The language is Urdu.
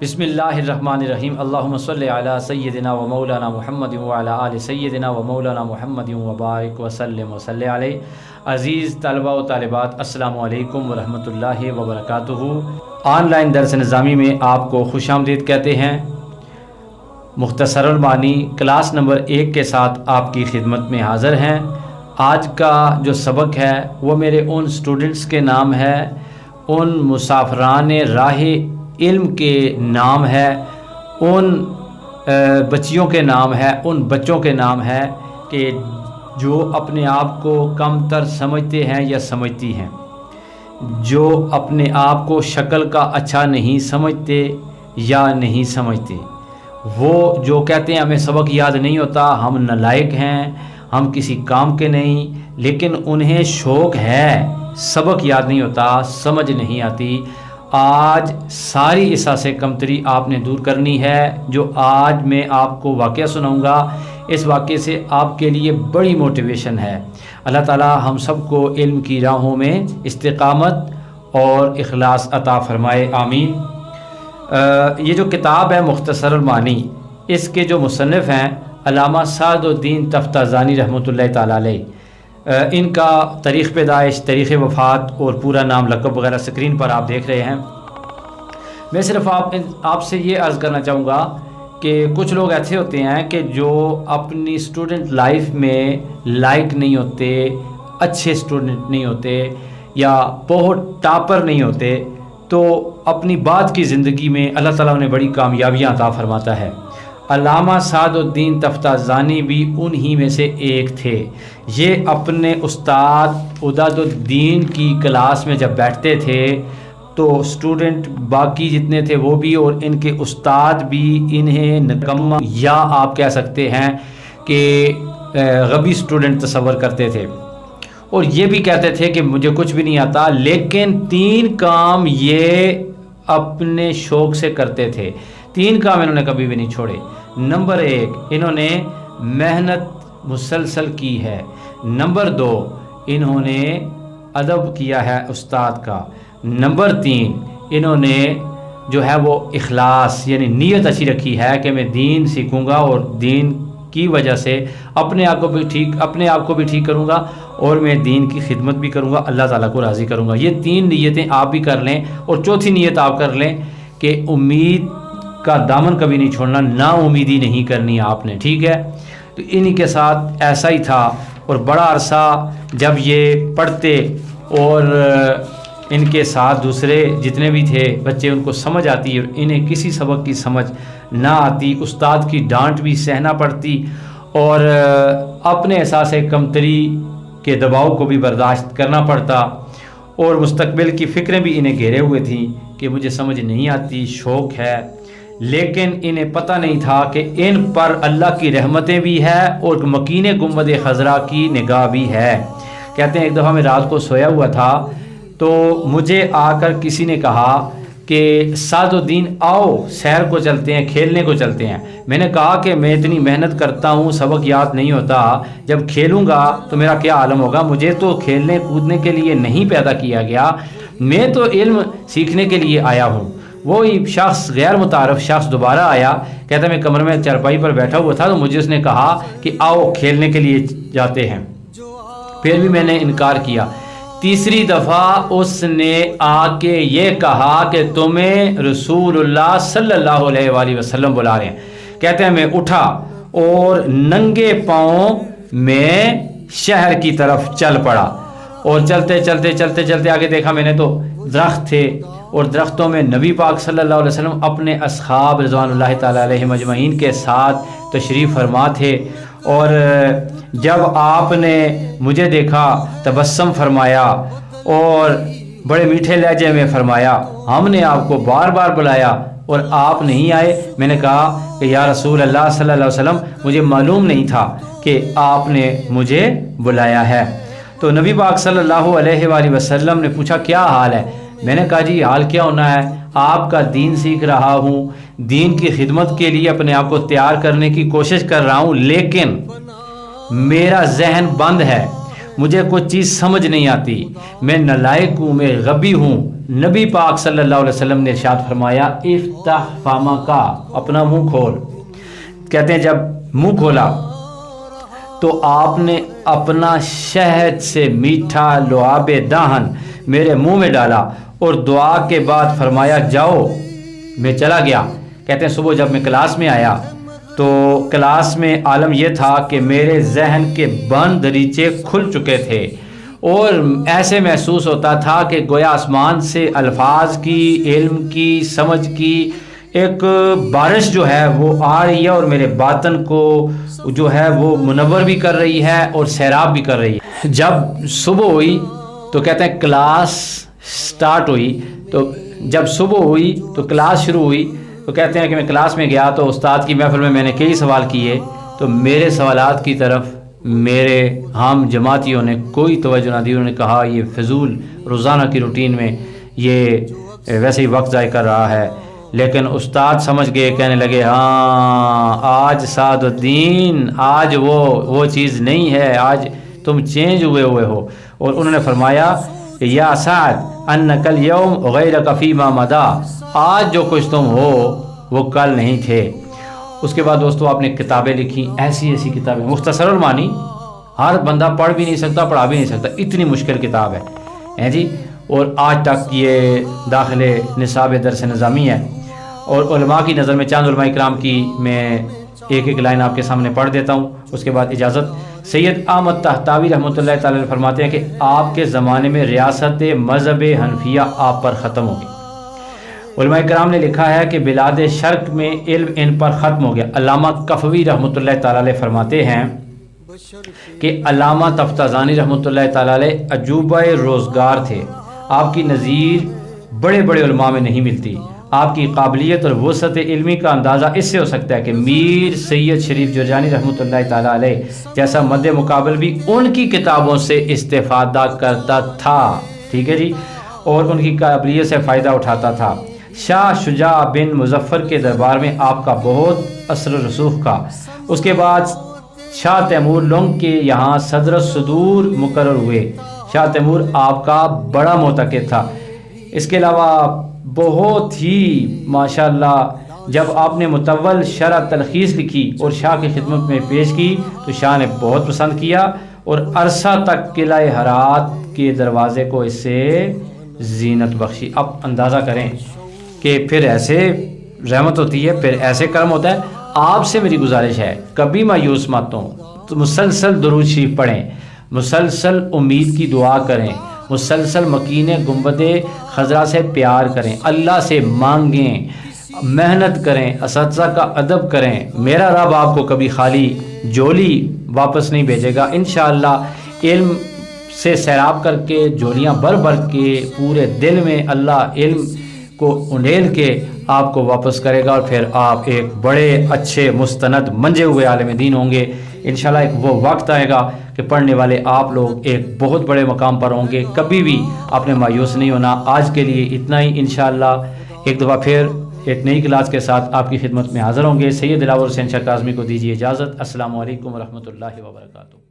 بسم اللہ الرحمن الرحیم اللہم صلی علی سیدنا و مولانا محمد و علی آل سیدنا و مولانا محمد و بارک وسلم و صلی علیہ۔ عزیز طلبہ و طالبات، السلام علیکم ورحمۃ اللہ وبرکاتہ۔ آن لائن درس نظامی میں آپ کو خوش آمدید کہتے ہیں۔ مختصر المعانی کلاس نمبر 1 کے ساتھ آپ کی خدمت میں حاضر ہیں۔ آج کا جو سبق ہے وہ میرے ان سٹوڈنٹس کے نام ہے، ان مسافران راہ علم کے نام ہے، ان بچیوں کے نام ہے، ان بچوں کے نام ہے کہ جو اپنے آپ کو کم تر سمجھتے ہیں یا سمجھتی ہیں، جو اپنے آپ کو شکل کا اچھا نہیں سمجھتے یا نہیں سمجھتے، وہ جو کہتے ہیں ہمیں سبق یاد نہیں ہوتا، ہم نالائق ہیں، ہم کسی کام کے نہیں، لیکن انہیں شوق ہے، سبق یاد نہیں ہوتا، سمجھ نہیں آتی۔ آج ساری احساس کمتری آپ نے دور کرنی ہے۔ جو آج میں آپ کو واقعہ سناؤں گا، اس واقعے سے آپ کے لیے بڑی موٹیویشن ہے۔ اللہ تعالی ہم سب کو علم کی راہوں میں استقامت اور اخلاص عطا فرمائے، آمین۔ یہ جو کتاب ہے مختصر المعانی، اس کے جو مصنف ہیں علامہ سعد الدین تفتازانی رحمۃ اللہ تعالی علیہ، ان کا تاریخ پیدائش، تاریخ وفات اور پورا نام، لقب وغیرہ اسکرین پر آپ دیکھ رہے ہیں۔ میں صرف آپ سے یہ عرض کرنا چاہوں گا کہ کچھ لوگ ایسے ہوتے ہیں کہ جو اپنی اسٹوڈنٹ لائف میں لائق نہیں ہوتے، اچھے اسٹوڈنٹ نہیں ہوتے یا بہت ٹاپر نہیں ہوتے، تو اپنی بعد کی زندگی میں اللہ تعالیٰ انہیں بڑی کامیابیاں عطا فرماتا ہے۔ علامہ سعد الدین تفتازانی بھی انہی میں سے ایک تھے۔ یہ اپنے استاد عداد الدین کی کلاس میں جب بیٹھتے تھے تو اسٹوڈنٹ باقی جتنے تھے وہ بھی اور ان کے استاد بھی انہیں نکما یا آپ کہہ سکتے ہیں کہ غبی اسٹوڈنٹ تصور کرتے تھے، اور یہ بھی کہتے تھے کہ مجھے کچھ بھی نہیں آتا، لیکن 3 کام یہ اپنے شوق سے کرتے تھے۔ 3 کام انہوں نے کبھی بھی نہیں چھوڑے۔ نمبر 1، انہوں نے محنت مسلسل کی ہے۔ نمبر 2، انہوں نے ادب کیا ہے استاد کا۔ نمبر 3، انہوں نے جو ہے وہ اخلاص یعنی نیت اچھی رکھی ہے کہ میں دین سیکھوں گا اور دین کی وجہ سے اپنے آپ کو بھی ٹھیک کروں گا اور میں دین کی خدمت بھی کروں گا، اللہ تعالیٰ کو راضی کروں گا۔ یہ 3 نیتیں آپ بھی کر لیں، اور چوتھی نیت آپ کر لیں کہ امید کا دامن کبھی نہیں چھوڑنا، نا امیدی نہیں کرنی آپ نے، ٹھیک ہے؟ تو انہی کے ساتھ ایسا ہی تھا، اور بڑا عرصہ جب یہ پڑھتے اور ان کے ساتھ دوسرے جتنے بھی تھے بچے ان کو سمجھ آتی اور انہیں کسی سبق کی سمجھ نہ آتی، استاد کی ڈانٹ بھی سہنا پڑتی اور اپنے احساس کمتری کے دباؤ کو بھی برداشت کرنا پڑتا، اور مستقبل کی فکریں بھی انہیں گھیرے ہوئے تھیں کہ مجھے سمجھ نہیں آتی، شوق ہے، لیکن انہیں پتہ نہیں تھا کہ ان پر اللہ کی رحمتیں بھی ہے اور مکین گنبد خضرا کی نگاہ بھی ہے۔ کہتے ہیں ایک دفعہ میں رات کو سویا ہوا تھا تو مجھے آ کر کسی نے کہا کہ سعد الدین آؤ سیر کو چلتے ہیں، کھیلنے کو چلتے ہیں۔ میں نے کہا کہ میں اتنی محنت کرتا ہوں، سبق یاد نہیں ہوتا، جب کھیلوں گا تو میرا کیا عالم ہوگا؟ مجھے تو کھیلنے کودنے کے لیے نہیں پیدا کیا گیا، میں تو علم سیکھنے کے لیے آیا ہوں۔ وہی شخص، غیر متعارف شخص دوبارہ آیا، کہتا میں کمرے میں چارپائی پر بیٹھا ہوا تھا تو مجھے اس نے کہا کہ آؤ کھیلنے کے لیے جاتے ہیں، پھر بھی میں نے انکار کیا۔ تیسری دفعہ اس نے آ کے یہ کہا کہ تمہیں رسول اللہ صلی اللہ علیہ وآلہ وسلم بلا رہے ہیں۔ کہتے ہیں میں اٹھا اور ننگے پاؤں میں شہر کی طرف چل پڑا، اور چلتے آگے دیکھا میں نے تو درخت تھے، اور درختوں میں نبی پاک صلی اللہ علیہ وسلم اپنے اصحاب رضوان اللہ تعالیٰ علیہ مجمعین کے ساتھ تشریف فرما تھے، اور جب آپ نے مجھے دیکھا تبسم فرمایا اور بڑے میٹھے لہجے میں فرمایا ہم نے آپ کو بار بار بلایا اور آپ نہیں آئے۔ میں نے کہا کہ یا رسول اللہ صلی اللہ علیہ وسلم مجھے معلوم نہیں تھا کہ آپ نے مجھے بلایا ہے۔ تو نبی پاک صلی اللہ علیہ وآلہ وسلم نے پوچھا کیا حال ہے؟ میں نے کہا جی حال کیا ہونا ہے، آپ کا دین سیکھ رہا ہوں، دین کی خدمت کے لیے اپنے آپ کو تیار کرنے کی کوشش کر رہا ہوں، لیکن میرا ذہن بند ہے، مجھے کوئی چیز سمجھ نہیں آتی، میں نالائق ہوں، میں غبی ہوں، نبی پاک صلی اللہ علیہ وسلم نے ارشاد فرمایا افتح فامکا، اپنا منہ کھول. کہتے ہیں جب منہ کھولا تو آپ نے اپنا شہد سے میٹھا لعاب دہن میرے منہ میں ڈالا اور دعا کے بعد فرمایا جاؤ. میں چلا گیا. کہتے ہیں صبح جب میں کلاس میں آیا تو کلاس میں عالم یہ تھا کہ میرے ذہن کے بند دریچے کھل چکے تھے اور ایسے محسوس ہوتا تھا کہ گویا آسمان سے الفاظ کی، علم کی، سمجھ کی ایک بارش جو ہے وہ آ رہی ہے اور میرے باطن کو جو ہے وہ منور بھی کر رہی ہے اور سیراب بھی کر رہی ہے. جب صبح ہوئی تو کہتے ہیں کلاس سٹارٹ ہوئی، تو جب صبح ہوئی تو کلاس شروع ہوئی تو کہتے ہیں کہ میں کلاس میں گیا تو استاد کی محفل میں نے کئی سوال کیے تو میرے سوالات کی طرف میرے ہم جماعتیوں نے کوئی توجہ نہ دی. انہوں نے کہا یہ فضول روزانہ کی روٹین میں یہ ویسے ہی وقت ضائع کر رہا ہے. لیکن استاد سمجھ گئے، کہنے لگے ہاں آج سعد الدین آج وہ چیز نہیں ہے، آج تم چینج ہوئے ہو. اور انہوں نے فرمایا یا سعد انک الیوم غیرک فیما مدا، آج جو کچھ تم ہو وہ کل نہیں تھے. اس کے بعد دوستو آپ نے کتابیں لکھی، ایسی کتابیں، مختصر المعانی، ہر بندہ پڑھ بھی نہیں سکتا، پڑھا بھی نہیں سکتا، اتنی مشکل کتاب ہے جی. اور آج تک یہ داخل نصاب درس نظامی ہے. اور علماء کی نظر میں چاند علماء کرام کی میں ایک لائن آپ کے سامنے پڑھ دیتا ہوں، اس کے بعد اجازت. سید احمد طحطاوی رحمۃ اللہ تعالی علیہ فرماتے ہیں کہ آپ کے زمانے میں ریاست مذہب حنفیہ آپ پر ختم ہوگی. علماء کرام نے لکھا ہے کہ بلاد شرق میں علم ان پر ختم ہو گیا. علامہ کفوی رحمۃ اللہ تعالی علیہ فرماتے ہیں کہ علامہ تفتازانی رحمۃ اللہ تعالی علیہ عجوبہ روزگار تھے، آپ کی نظیر بڑے بڑے علماء میں نہیں ملتی. آپ کی قابلیت اور وسعت علمی کا اندازہ اس سے ہو سکتا ہے کہ میر سید شریف جرجانی رحمۃ اللہ تعالی علیہ جیسا مد مقابل بھی ان کی کتابوں سے استفادہ کرتا تھا، ٹھیک ہے جی، اور ان کی قابلیت سے فائدہ اٹھاتا تھا. شاہ شجاع بن مظفر کے دربار میں آپ کا بہت اثر و رسوخ کا. اس کے بعد شاہ تیمور لونگ کے یہاں صدر الصدور مقرر ہوئے. شاہ تیمور آپ کا بڑا معتقد تھا. اس کے علاوہ بہت ہی ماشاءاللہ جب آپ نے مطول شرح تلخیص لکھی اور شاہ کی خدمت میں پیش کی تو شاہ نے بہت پسند کیا اور عرصہ تک قلعہ ہرات کے دروازے کو اس سے زینت بخشی. اب اندازہ کریں کہ پھر ایسے رحمت ہوتی ہے، پھر ایسے کرم ہوتا ہے. آپ سے میری گزارش ہے کبھی مایوس مت ہوں، تو مسلسل درود شریف پڑھیں، مسلسل امید کی دعا کریں، مسلسل مکین گنبد خضرا سے پیار کریں، اللہ سے مانگیں، محنت کریں، اساتذہ کا ادب کریں. میرا رب آپ کو کبھی خالی جولی واپس نہیں بھیجے گا. انشاءاللہ علم سے سیراب کر کے جولیاں بھر بھر کے پورے دل میں اللہ علم کو انڈیل کے آپ کو واپس کرے گا اور پھر آپ ایک بڑے اچھے مستند منجے ہوئے عالم دین ہوں گے. انشاءاللہ ایک وہ وقت آئے گا کہ پڑھنے والے آپ لوگ ایک بہت بڑے مقام پر ہوں گے. کبھی بھی آپ نے مایوس نہیں ہونا. آج کے لیے اتنا ہی. انشاءاللہ ایک دفعہ پھر ایک نئی کلاس کے ساتھ آپ کی خدمت میں حاضر ہوں گے. سید دلاور حسین شاہ کاظمی کو دیجیے اجازت. السلام علیکم ورحمۃ اللہ وبرکاتہ.